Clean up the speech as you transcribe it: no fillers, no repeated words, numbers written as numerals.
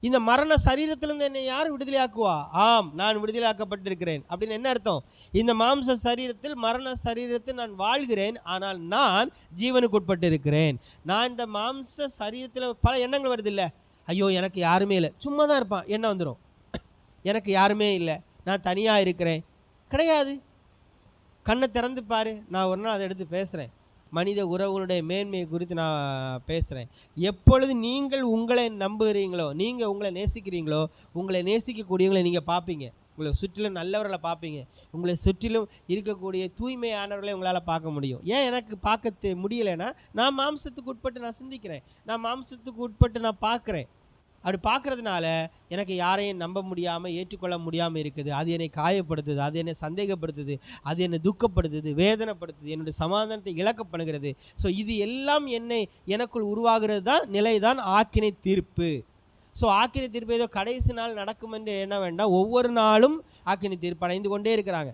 இந்த மரண சரீரத்திலிருந்து என்னை யார் விடுதலையாக்குவா? ஆம், நான் விடுதலையாக்கப்பட்டிருக்கிறேன். அப்படின்னு என்ன அர்த்தம்? இந்த மாம்ச சரீரத்தில், மரண சரீரத்தில் நான் வாழ்கிறேன், ஆனால் நான் ஜீவனுக்கு உட்பட்டு இருக்கிறேன். நான் இந்த மாம்ச சரீரத்தில் பல எண்ணங்கள் வருது இல்லை, ஐயோ எனக்கு யாருமே இல்லை, சும்மா தான் இருப்பான், எண்ணம் வந்துடும். எனக்கு யாருமே இல்லை, நான் தனியாக இருக்கிறேன். கிடையாது. கண்ணை திறந்து பாரு. நான் ஒரு நாள் அதை எடுத்து பேசுகிறேன். மனித உறவுகளுடைய மேன்மையை குறித்து நான் பேசுகிறேன். எப்பொழுது நீங்கள் உங்களை நம்புகிறீங்களோ, நீங்கள் உங்களை நேசிக்கிறீங்களோ, உங்களை நேசிக்கக்கூடியவங்களை நீங்கள் பார்ப்பீங்க. உங்களை சுற்றிலும் நல்லவர்களை பார்ப்பீங்க. உங்களை சுற்றிலும் இருக்கக்கூடிய தூய்மையானவர்களை உங்களால் பார்க்க முடியும். ஏன் எனக்கு பார்க்க முடியலைன்னா, நான் மாம்சத்துக்கு உட்பட்டு நான் சிந்திக்கிறேன், நான் மாம்சத்துக்கு உட்பட்டு நான் பார்க்குறேன். அப்படி பார்க்குறதுனால எனக்கு யாரையும் நம்ப முடியாமல், ஏற்றுக்கொள்ள முடியாமல் இருக்குது. அது என்னை காயப்படுத்துது, அது என்னை சந்தேகப்படுத்துது, அது என்னை துக்கப்படுத்துது, வேதனைப்படுத்துது, என்னுடைய சமாதானத்தை இழக்கப்படுகிறது. ஸோ இது எல்லாம் எனக்குள் உருவாகிறது தான் நிலை தான் ஆக்கினை தீர்ப்பு. ஸோ ஆக்கினை தீர்ப்பு ஏதோ கடைசி நாள் நடக்கும் என்று எண்ண வேண்டாம். ஒவ்வொரு நாளும் ஆக்கினை தீர்ப்பு அடைந்து கொண்டே இருக்கிறாங்க.